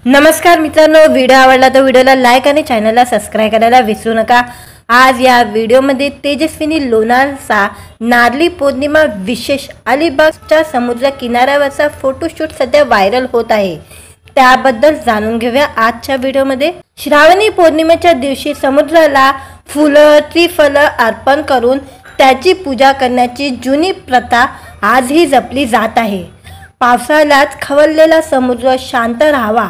नमस्कार मित्रांनो, व्हिडिओ आवडला तर व्हिडिओला लाईक आणि चॅनलला सबस्क्राइब करायला विसरू नका। आज या व्हिडिओमध्ये तेजस्विनी लोणारचा नारळी पौर्णिमा विशेष अलिबागच्या समुद्र किनाऱ्यावरचा फोटोशूट सध्या व्हायरल होत आहे। त्याबद्दल जाणून घेऊया आजच्या व्हिडिओमध्ये। श्रावणी पौर्णिमेच्या दिवशी समुद्राला फुलं त्रिफल अर्पण करून त्याची पूजा करण्याची जुनी प्रथा आजही जपली जात आहे। पावसाळ्यात खवळलेला समुद्र शांत राहावा,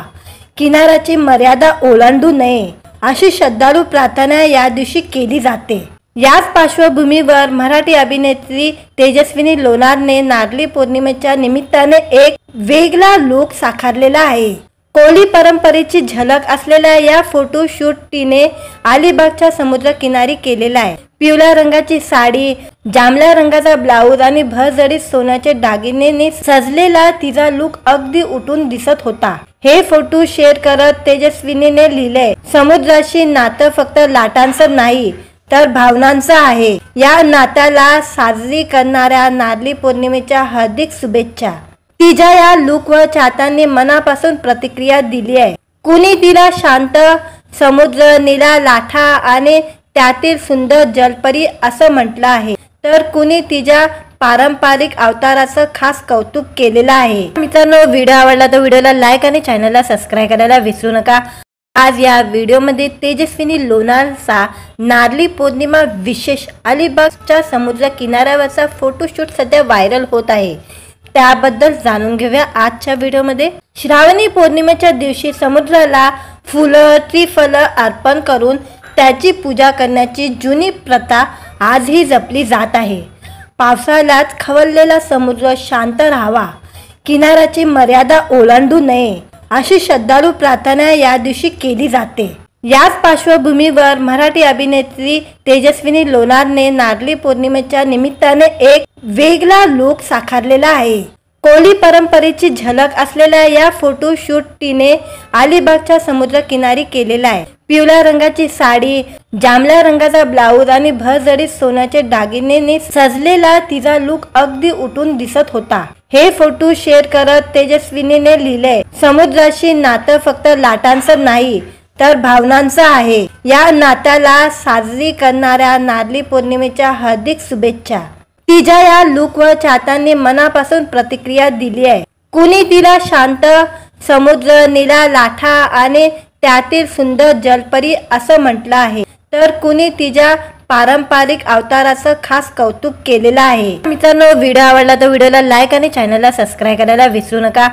किनाऱ्याची मर्यादा ओलांडू नये अशी श्रद्धाळू प्रार्थना या दिवशी केली जाते। याच पार्श्वभूमीवर मराठी अभिनेत्री तेजस्विनी लोणारने नारळी पौर्णिमेच्या निमित्ताने एक वेगळा लुक साकारलेला आहे। कोळी परंपरेची झलक असलेल्या या फोटोशूट तिने अलिबागच्या समुद्र किनारी केलेला आहे। पिवळ्या रंगाची साडी, जांभळ्या रंगाचा ब्लाऊज आणि भरजरीत सोन्याचे दागिने सजलेला तिचा लुक अगदी उठून दिसत होता। हे फोटो शेअर करत तेजस्विनीने लिहिले, समुद्राशी नातं फक्त लाटांचं नाही तर भावनांचं आहे। या नात्याला साजरी करणाऱ्या नारळी पौर्णिमेच्या हार्दिक शुभेच्छा। तिच्या या लुकवर चाहत्यांनी मनापासून प्रतिक्रिया दिली आहे। कुणी तिला शांत समुद्र, निळा लाटा आणि त्यातील सुंदर जलपरी असं म्हटलं आहे, तर कुणी तिच्या पारंपरिक अवताराचं खास कौतुक केलेलं आहे। मित्रांनो, व्हिडिओ आवडला तर व्हिडिओला लाईक आणि चॅनलला सबस्क्राइब करायला विसरू नका। आज या व्हिडिओमध्ये तेजस्विनी लोणारचा नारळी पौर्णिमा विशेष अलिबागच्या समुद्र किनाऱ्यावरचा फोटोशूट सध्या व्हायरल होत आहे। त्याबद्दल जाणून घेऊया आजच्या व्हिडिओमध्ये। श्रावणी पौर्णिमेच्या दिवशी समुद्राला फुलं त्रिफल अर्पण करून त्याची पूजा करण्याची जुनी प्रथा आजही जपली जात आहे। पावसाळ्यात खवळलेला समुद्र शांत राहावा, किनाऱ्याची मर्यादा ओलांडू नये अशी श्रद्धाळू प्रार्थना या दिवशी केली जाते। याच पार्श्वभूमीवर मराठी अभिनेत्री तेजस्विनी लोणारने नारळी पौर्णिमेच्या निमित्ताने एक वेगळा लुक साकारलेला आहे। कोळी परंपरेची झलक असलेल्या या फोटोशूट तिने अलिबागच्या समुद्र किनारी केलेला आहे। पिवळ्या रंगाची साडी, जांभळ्या रंगाचा ब्लाऊज आणि भरजरीत सोन्याचे दागिने सजलेला तिचा लुक अगदी उठून दिसत होता। हे फोटो शेअर करत तेजस्विनीने लिहिले, समुद्राशी नातं फक्त लाटांचं नाही तर भावनांचं आहे। या नात्याला साजरी करणाऱ्या नारळी पौर्णिमेच्या हार्दिक शुभेच्छा। तिच्या या लुकवर चाहत्यांनी मनापासून प्रतिक्रिया दिली आहे। कुणी तिला शांत समुद्र, निळा लाटा आणि त्यातील सुंदर जलपरी असं म्हटलं आहे, तर कुणी तिच्या पारंपरिक अवताराचं खास कौतुक केलेलं आहे। मित्रांनो, व्हिडिओ आवडला तर व्हिडिओला लाईक आणि चॅनलला सबस्क्राइब करायला विसरू नका।